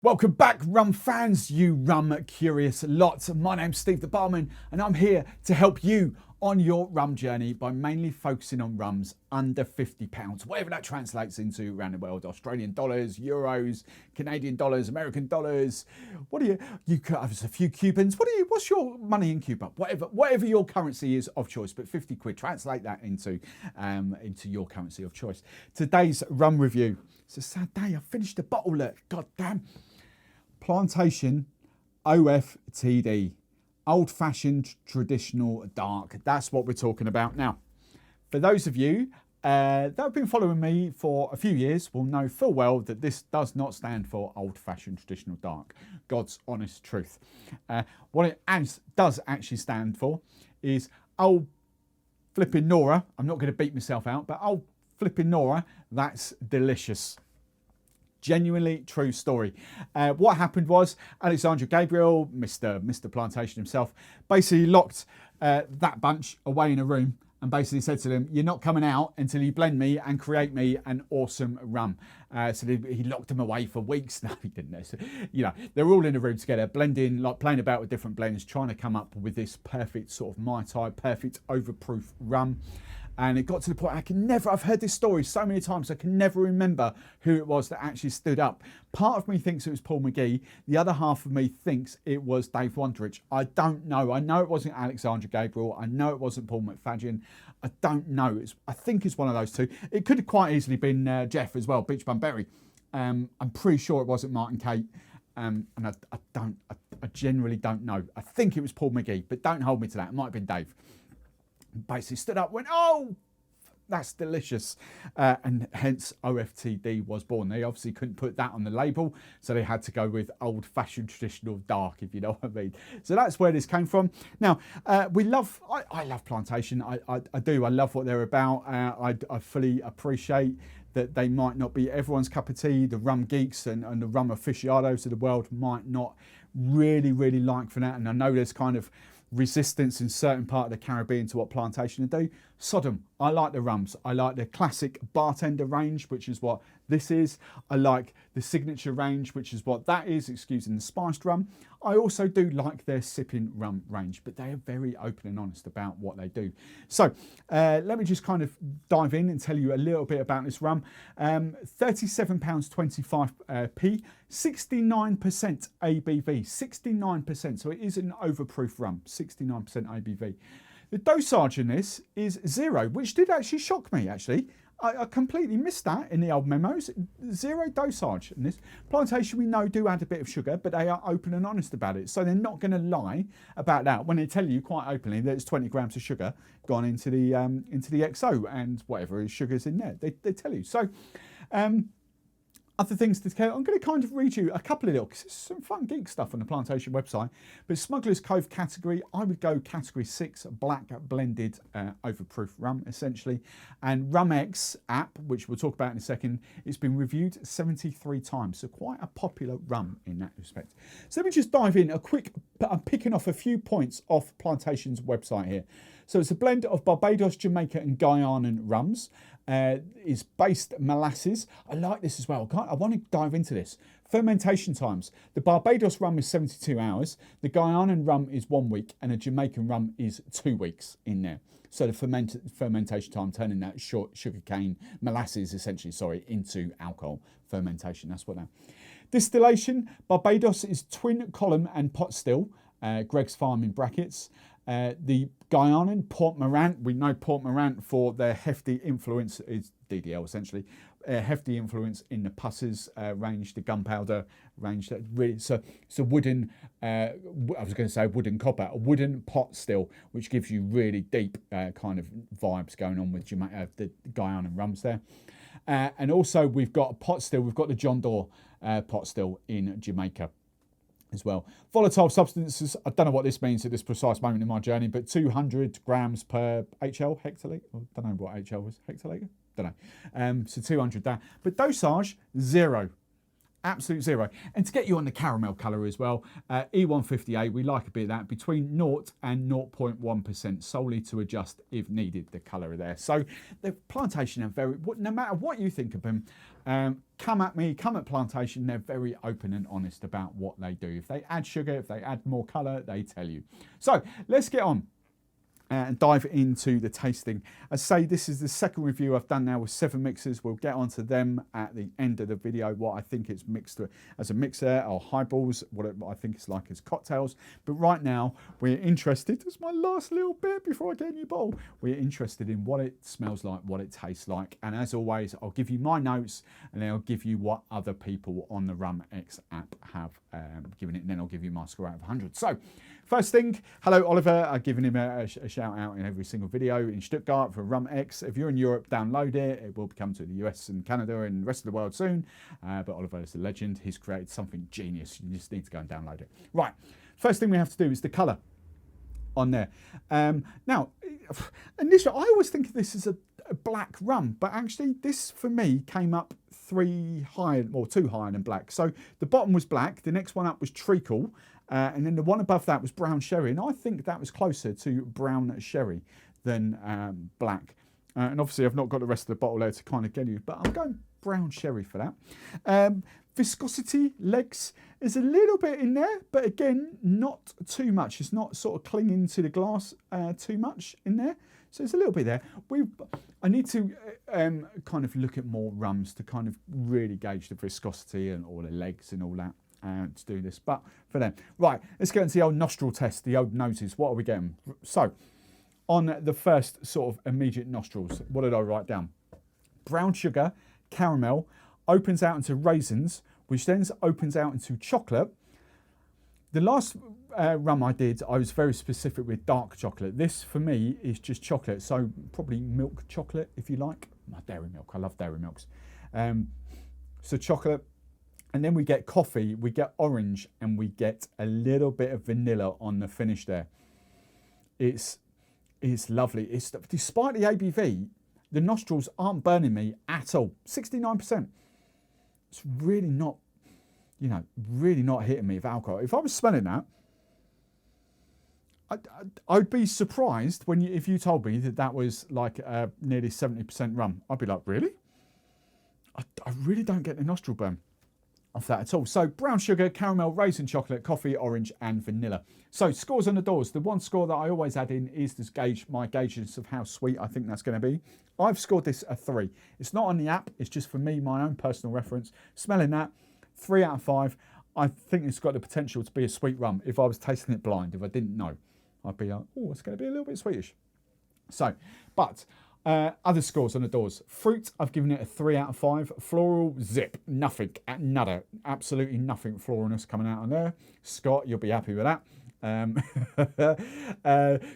Welcome back, rum fans, you rum curious lot. My name's Steve the Barman, and I'm here to help you on your rum journey by mainly focusing on rums under £50, whatever that translates into around the world. Australian dollars, euros, Canadian dollars, American dollars. What do you there's a few Cubans. What's your money in Cuba? Whatever your currency is of choice, but 50 quid, translate that into your currency of choice. Today's rum review. It's a sad day. I finished the bottle, look, god damn. Plantation OFTD, old-fashioned traditional dark. That's what we're talking about now. For those of you that have been following me for a few years will know full well that this does not stand for old-fashioned traditional dark. God's honest truth. What it does actually stand for is old flipping Nora. I'm not going to beat myself out, but old flipping Nora, that's delicious. Genuinely true story. What happened was Alexandra Gabriel, Mr. Plantation himself, basically locked that bunch away in a room and basically said to them, "You're not coming out until you blend me and create me an awesome rum." So he locked them away for weeks. No, he didn't. So, they're all in a room together, blending, like playing about with different blends, trying to come up with this perfect sort of Mai Tai, perfect overproof rum. And it got to the point I've heard this story so many times, I can never remember who it was that actually stood up. Part of me thinks it was Paul McGee. The other half of me thinks it was Dave Wondrich. I don't know. I know it wasn't Alexandra Gabriel. I know it wasn't Paul McFadden. I don't know. I think it's one of those two. It could have quite easily been Jeff as well, Beach Bum Berry. I'm pretty sure it wasn't Martin Kate. And I generally don't know. I think it was Paul McGee, but don't hold me to that. It might have been Dave. Basically stood up, went, "Oh, that's delicious," and hence OFTD was born. They obviously couldn't put that on the label, so they had to go with old-fashioned traditional dark, if you know what I mean. So that's where this came from. Now, I love Plantation. I do. I love what they're about. I fully appreciate that they might not be everyone's cup of tea. The rum geeks and the rum aficionados of the world might not really like for that. And I know there's kind of resistance in certain part of the Caribbean to what Plantation do. Sodom, I like the rums. I like the classic bartender range, which is what this is. I like the signature range, which is what that is, excusing the spiced rum. I also do like their sipping rum range, but they are very open and honest about what they do. So let me just kind of dive in and tell you a little bit about this rum. £37.25p, 69% ABV, 69%. So it is an overproof rum, 69% ABV. The dosage in this is 0, which did actually shock me, actually. I completely missed that in the old memos. 0 dosage in this. Plantation, we know, do add a bit of sugar, but they are open and honest about it. So they're not going to lie about that when they tell you quite openly that it's 20 grams of sugar gone into the XO and whatever sugar's in there. They tell you. So other things to care. I'm going to kind of read you a couple of little, because there's some fun geek stuff on the Plantation website. But Smuggler's Cove category, I would go category 6, black blended overproof rum, essentially. And Rum-X app, which we'll talk about in a second, it's been reviewed 73 times. So quite a popular rum in that respect. So let me just dive in I'm picking off a few points off Plantation's website here. So it's a blend of Barbados, Jamaica and Guyanan rums. Is based molasses. I like this as well. I want to dive into this. Fermentation times. The Barbados rum is 72 hours. The Guyanan rum is 1 week. And the Jamaican rum is 2 weeks in there. So the fermentation time, turning that short sugarcane molasses, essentially, into alcohol fermentation. That's what that. Distillation. Barbados is twin column and pot still. Greg's Farm in brackets. The Guyanan, Port Morant, we know Port Morant for their hefty influence, is DDL essentially, hefty influence in the Pusses range, the gunpowder range. That really, so it's a wooden, I was going to say wooden copper, a wooden pot still, which gives you really deep kind of vibes going on with the Guyanan rums there. And also we've got a pot still, we've got the John Doe pot still in Jamaica as well. Volatile substances, I don't know what this means at this precise moment in my journey, but 200 grams per HL, hectolitre. I don't know what HL was, hectolitre? Don't know. So 200 there. But dosage, 0. absolute zero. And to get you on the caramel colour as well, E150A, we like a bit of that, between 0 and 0.1%, solely to adjust if needed, the colour there. So the Plantation are very, no matter what you think of them, come at me, come at Plantation, they're very open and honest about what they do. If they add sugar, if they add more colour, they tell you. So let's get on and dive into the tasting. I say this is the second review I've done now with 7 mixers. We'll get onto them at the end of the video, what I think it's mixed as a mixer, or highballs, what I think it's like as cocktails. But right now, we're interested, this is my last little bit before I get a new bottle, we're interested in what it smells like, what it tastes like. And as always, I'll give you my notes, and then I'll give you what other people on the Rum X app have given it, and then I'll give you my score out of 100. So, first thing, hello Oliver, I've given him a shout out in every single video in Stuttgart for Rum X. If you're in Europe, download it. It will come to the US and Canada and the rest of the world soon. But Oliver is a legend. He's created something genius. You just need to go and download it. Right, first thing we have to do is the colour on there. Now, initially, I always think of this as a black rum, but actually this for me came up 2 higher than black. So the bottom was black, the next one up was treacle, and then the one above that was brown sherry, and I think that was closer to brown sherry than black. And obviously I've not got the rest of the bottle there to kind of get you, but I'm going brown sherry for that. Viscosity, legs, is a little bit in there, but again, not too much. It's not sort of clinging to the glass too much in there. So it's a little bit there. I need to kind of look at more rums to kind of really gauge the viscosity and all the legs and all that to do this. But for them, right, let's get into the old nostril test, the old noses. What are we getting? So on the first sort of immediate nostrils, what did I write down? Brown sugar, caramel, opens out into raisins, which then opens out into chocolate. The last rum I did, I was very specific with dark chocolate. This, for me, is just chocolate, so probably milk chocolate, if you like. My dairy milk, I love dairy milks. So chocolate, and then we get coffee, we get orange, and we get a little bit of vanilla on the finish there. It's lovely. Despite the ABV, the nostrils aren't burning me at all. 69%. It's really not, really not hitting me with alcohol. If I was smelling that, I'd be surprised if you told me that was like nearly 70% rum. I'd be like, really? I really don't get the nostril burn off that at all. So brown sugar, caramel, raisin chocolate, coffee, orange, and vanilla. So scores on the doors. The one score that I always add in is to gauge my gauges of how sweet I think that's going to be. I've scored this a 3. It's not on the app. It's just for me, my own personal reference. Smelling that, 3 out of 5. I think it's got the potential to be a sweet rum. If I was tasting it blind, if I didn't know, I'd be like, oh, it's going to be a little bit sweetish. So, but other scores on the doors. Fruit, I've given it a 3 out of 5. Floral, zip, nothing, nada, absolutely nothing floralness coming out on there. Scott, you'll be happy with that.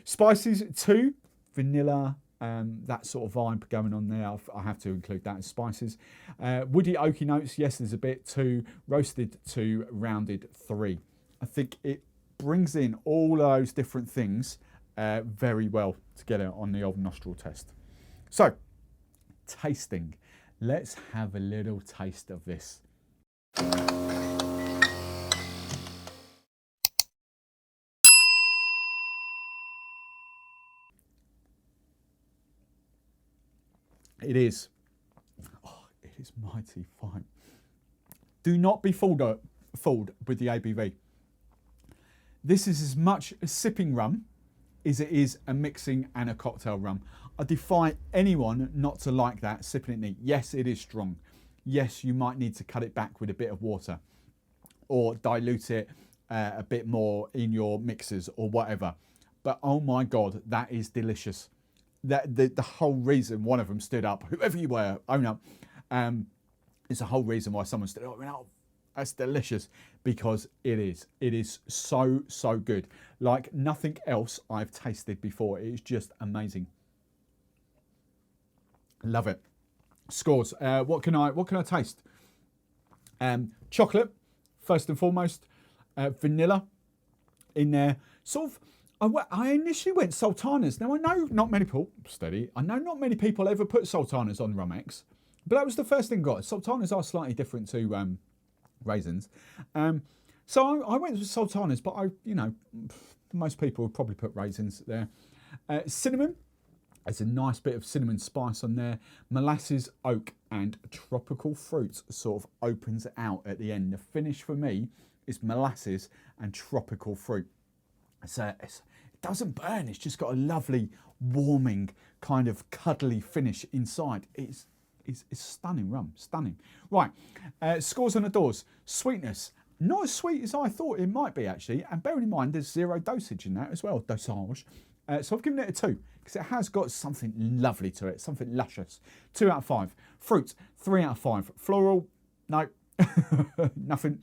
Spices, 2. Vanilla, that sort of vibe going on there. I have to include that as spices. Woody, oaky notes, yes, there's a bit. 2. Roasted, 2. Rounded, 3. I think it brings in all those different things very well together on the old nostril test. So, tasting. Let's have a little taste of this. It is mighty fine. Do not be fooled with the ABV. This is as much a sipping rum as it is a mixing and a cocktail rum. I defy anyone not to like that, sipping it neat. Yes, it is strong. Yes, you might need to cut it back with a bit of water or dilute it a bit more in your mixers or whatever. But oh my God, that is delicious. The whole reason one of them stood up, whoever you were, own up, is the whole reason why someone stood up. Oh, that's delicious, because it is so good. Like nothing else I've tasted before. It is just amazing. Love it. Scores. What can I taste? Chocolate, first and foremost. Vanilla in there. Sort of. I initially went sultanas. Now I know not many people. Steady. I know not many people ever put sultanas on Rum X, but that was the first thing I got. Sultanas are slightly different to raisins. So I went with sultanas, but most people would probably put raisins there. Cinnamon. There's a nice bit of cinnamon spice on there. Molasses, oak, and tropical fruits sort of opens out at the end. The finish for me is molasses and tropical fruit. It doesn't burn. It's just got a lovely, warming, kind of cuddly finish inside. It's stunning rum, stunning. Right, scores on the doors. Sweetness. Not as sweet as I thought it might be, actually. And bearing in mind, there's 0 dosage in that as well, dosage. So I've given it a 2 because it has got something lovely to it, something luscious. 2 out of 5. Fruit, 3 out of 5. Floral, no, nothing.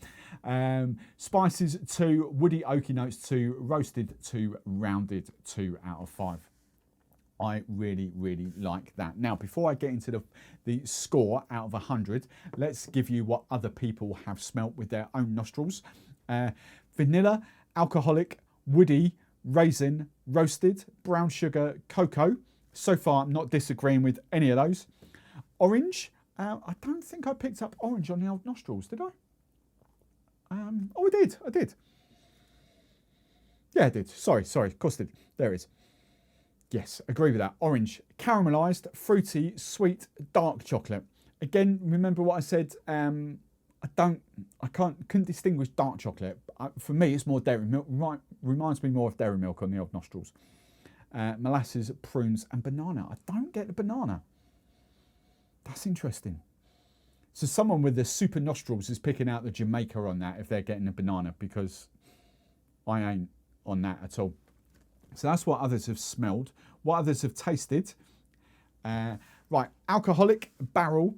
Spices, 2. Woody, oaky notes, 2. Roasted, 2. Rounded, 2 out of 5. I really, really like that. Now, before I get into the score out of 100, let's give you what other people have smelt with their own nostrils. Vanilla, alcoholic, woody, raisin, roasted, brown sugar, cocoa. So far, I'm not disagreeing with any of those. Orange. I don't think I picked up orange on the old nostrils, did I? Oh, I did. Yeah, I did. Sorry, of course I did. There it is. Yes, agree with that. Orange, caramelised, fruity, sweet, dark chocolate. Again, remember what I said. Couldn't distinguish dark chocolate. For me, it's more dairy milk. Reminds me more of dairy milk on the old nostrils. Molasses, prunes, and banana. I don't get the banana. That's interesting. So someone with the super nostrils is picking out the Jamaica on that if they're getting a banana, because I ain't on that at all. So that's what others have smelled. What others have tasted. Right, alcoholic, barrel,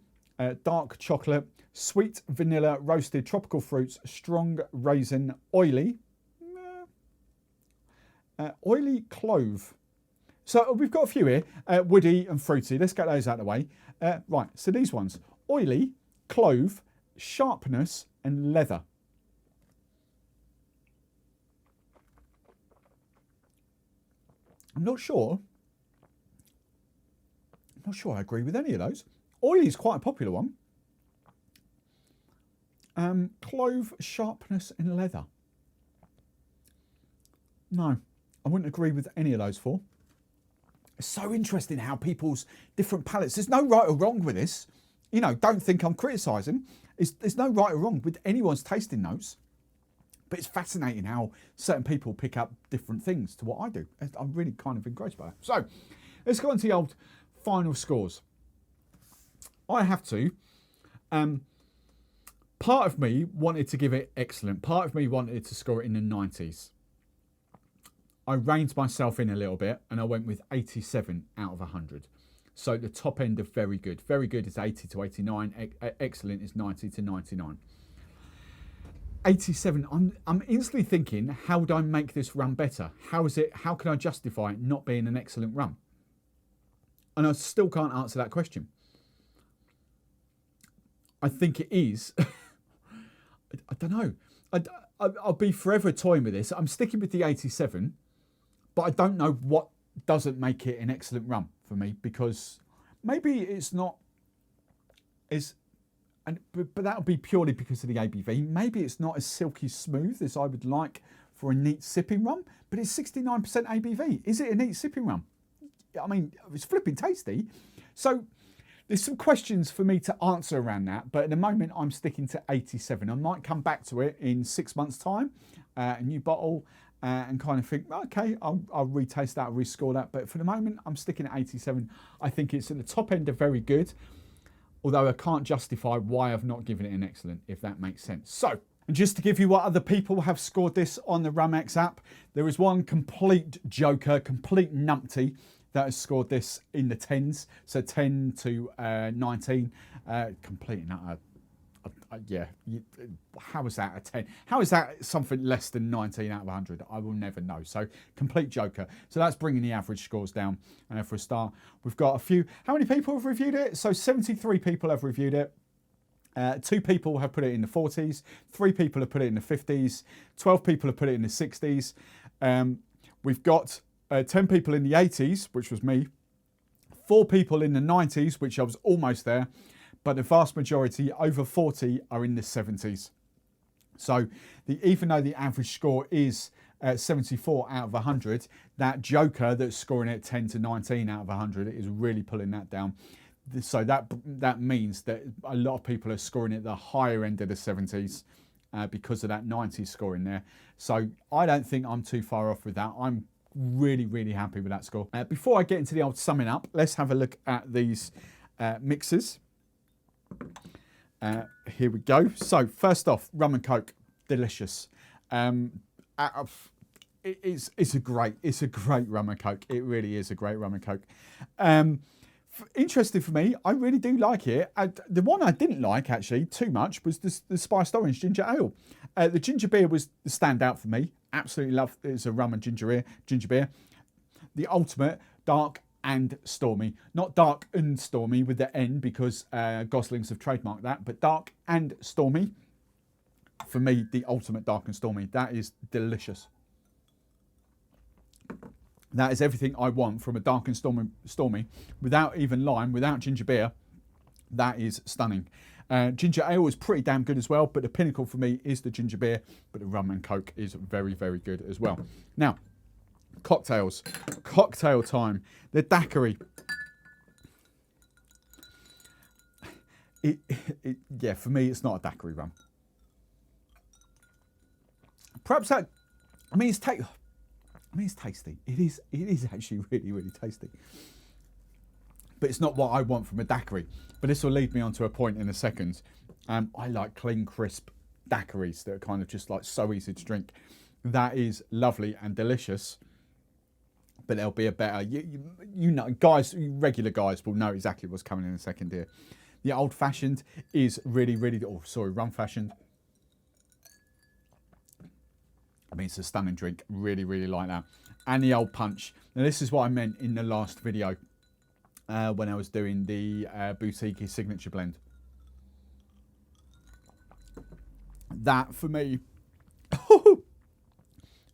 dark chocolate, sweet, vanilla, roasted, tropical fruits, strong raisin, oily, oily clove. So we've got a few here, woody and fruity. Let's get those out of the way. Right, so these ones, oily, clove, sharpness, and leather. I'm not sure I agree with any of those. Oily is quite a popular one. Clove, sharpness, and leather. No, I wouldn't agree with any of those 4. It's so interesting how people's different palates. There's no right or wrong with this. Don't think I'm criticising. There's no right or wrong with anyone's tasting notes. But it's fascinating how certain people pick up different things to what I do. I'm really kind of engrossed by it. So let's go on to the old final scores. I have to. Part of me wanted to give it excellent. Part of me wanted to score it in the 90s. I reined myself in a little bit and I went with 87 out of 100. So the top end of very good. Very good is 80 to 89. Excellent is 90 to 99. 87, I'm instantly thinking, how would I make this rum better? How can I justify it not being an excellent rum? And I still can't answer that question. I think it is. I don't know. I'll be forever toying with this. I'm sticking with the 87, but I don't know what doesn't make it an excellent rum for me, because maybe it's not but that would be purely because of the ABV. Maybe it's not as silky smooth as I would like for a neat sipping rum, but it's 69% ABV. Is it a neat sipping rum? I mean, it's flipping tasty. So there's some questions for me to answer around that, but at the moment I'm sticking to 87. I might come back to it in 6 months' time, a new bottle, and kind of think, okay, I'll retaste that, rescore that. But for the moment, I'm sticking at 87. I think it's at the top end of very good. Although I can't justify why I've not given it an excellent, if that makes sense. So, and just to give you what other people have scored this on the RumX app, there is one complete joker, complete numpty, that has scored this in the 10s. So 10 to 19, complete and utter. Yeah, how is that a 10? How is that something less than 19 out of 100? I will never know. So complete joker. So that's bringing the average scores down. And for a start, we've got a few. How many people have reviewed it? So 73 people have reviewed it. 2 people have put it in the 40s. 3 people have put it in the 50s. 12 people have put it in the 60s. We've got 10 people in the 80s, which was me. 4 people in the 90s, which I was almost there. But the vast majority, over 40, are in the 70s. So even though the average score is 74 out of 100, that joker that's scoring it 10 to 19 out of 100 is really pulling that down. So that means that a lot of people are scoring at the higher end of the 70s because of that 90 score in there. So I don't think I'm too far off with that. I'm really, really happy with that score. Before I get into the old summing up, let's have a look at these mixers. Here we go. So first off, rum and coke, delicious. It's a great rum and coke. It really is a great rum and coke. Interesting for me, I really do like it. The one I didn't like actually too much was the spiced orange ginger ale. The ginger beer was the standout for me. Absolutely love it. It's a rum and ginger beer. The ultimate dark and stormy. Not dark and stormy with the N because Goslings have trademarked that, but dark and stormy. For me, the ultimate dark and stormy. That is delicious. That is everything I want from a dark and stormy without even lime, without ginger beer. That is stunning. Ginger ale is pretty damn good as well, but the pinnacle for me is the ginger beer, but the rum and coke is very, very good as well. Now, cocktails. Cocktail time. The daiquiri. Yeah, for me, it's not a daiquiri rum. Perhaps that, it's tasty. It is actually really, really tasty. But it's not what I want from a daiquiri. But this will lead me on to a point in a second. I like clean, crisp daiquiris that are kind of just like so easy to drink. That is lovely and delicious. But there'll be a better, you know, guys, regular guys will know exactly what's coming in a second here. The old fashioned is really, really, rum fashioned. It's a stunning drink. Really, really like that. And the old punch. Now, this is what I meant in the last video when I was doing the boutique signature blend. That, for me,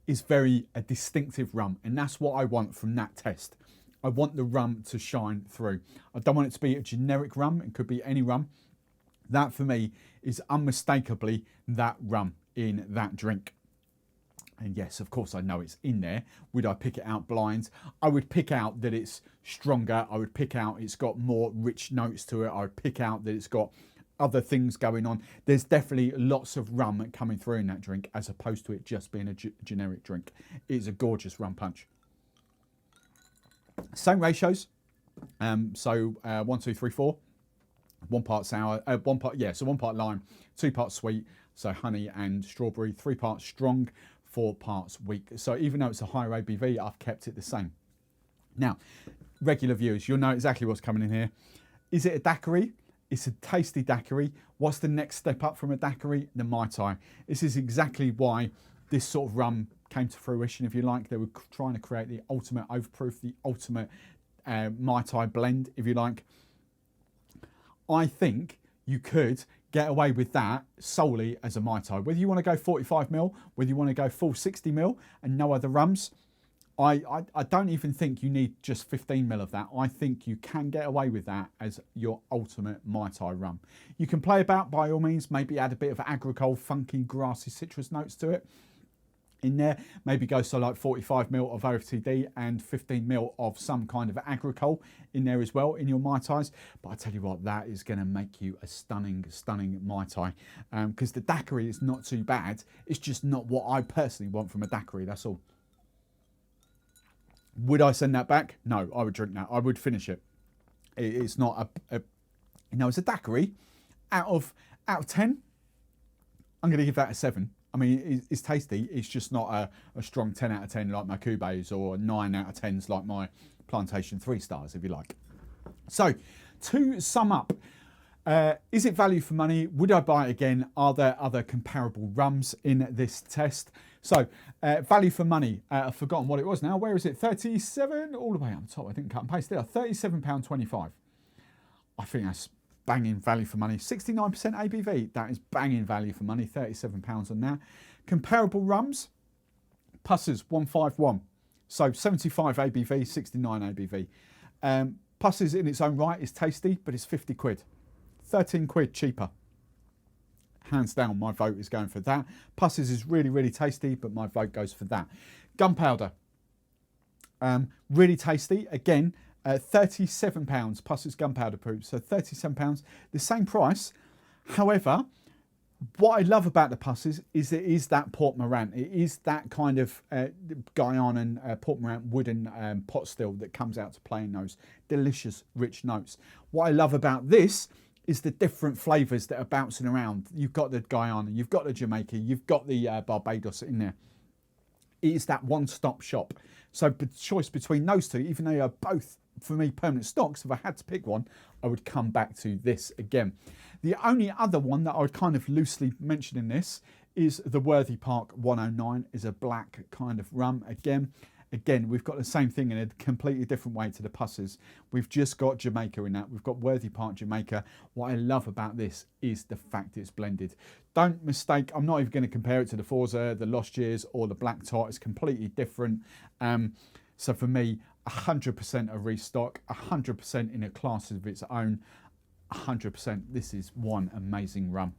is a distinctive rum. And that's what I want from that test. I want the rum to shine through. I don't want it to be a generic rum. It could be any rum. That, for me, is unmistakably that rum in that drink. And yes, of course, I know it's in there. Would I pick it out blind? I would pick out that it's stronger. I would pick out it's got more rich notes to it. I would pick out that it's got other things going on. There's definitely lots of rum coming through in that drink as opposed to it just being a generic drink. It's a gorgeous rum punch. Same ratios. 1, 2, 3, 4. 1 part sour, 1 part lime, 2 parts sweet, so honey and strawberry, 3 parts strong, 4 parts weak. So even though it's a higher ABV, I've kept it the same. Now, regular viewers, you'll know exactly what's coming in here. Is it a daiquiri? It's a tasty daiquiri. What's the next step up from a daiquiri? The Mai Tai. This is exactly why this sort of rum came to fruition, if you like. They were trying to create the ultimate overproof, the ultimate Mai Tai blend, if you like. I think you could get away with that solely as a Mai Tai. Whether you want to go 45ml, whether you want to go full 60ml and no other rums, I don't even think you need just 15ml of that. I think you can get away with that as your ultimate Mai Tai rum. You can play about by all means, maybe add a bit of agricole, funky, grassy citrus notes to it in there. Maybe go so like 45ml of OFTD and 15ml of some kind of agricole in there as well in your Mai Tais. But I tell you what, that is going to make you a stunning, stunning Mai Tai. Because the daiquiri is not too bad. It's just not what I personally want from a daiquiri, that's all. Would I send that back? No, I would drink that. I would finish it. It's not it's a daiquiri. Out of 10, I'm going to give that a 7. I mean, it's tasty. It's just not a strong 10 out of 10 like my Cubes or 9 out of 10s like my Plantation 3 stars, if you like. So, to sum up, is it value for money? Would I buy it again? Are there other comparable rums in this test? So, value for money. I've forgotten what it was now. Where is it? 37? All the way up the top. I didn't cut and paste there. £37.25. I think that's banging value for money. 69% ABV. That is banging value for money. £37 on that. Comparable rums. Pusses 151. So 75 ABV, 69 ABV. Pusses in its own right is tasty, but it's 50 quid. 13 quid cheaper. hands down, my vote is going for that. Puss's is really, really tasty, but my vote goes for that. Gunpowder, really tasty. Again, £37. Puss's gunpowder proof, so £37, the same price. However, what I love about the Puss's is it is that Port Morant. It is that kind of Guyanan Port Morant wooden pot still that comes out to play in those delicious, rich notes. What I love about this is the different flavours that are bouncing around. You've got the Guyana, you've got the Jamaica, you've got the Barbados in there. It is that one-stop shop. So the choice between those two, even though they are both, for me, permanent stocks, if I had to pick one, I would come back to this again. The only other one that I would kind of loosely mention in this is the Worthy Park 109, is a black kind of rum. Again, we've got the same thing in a completely different way to the Puss's. We've just got Jamaica in that. We've got Worthy Park Jamaica. What I love about this is the fact it's blended. Don't mistake, I'm not even going to compare it to the Forza, the Lost Years, or the Black Tot. It's completely different. So for me, 100% a restock, 100% in a class of its own, 100%. This is one amazing rum.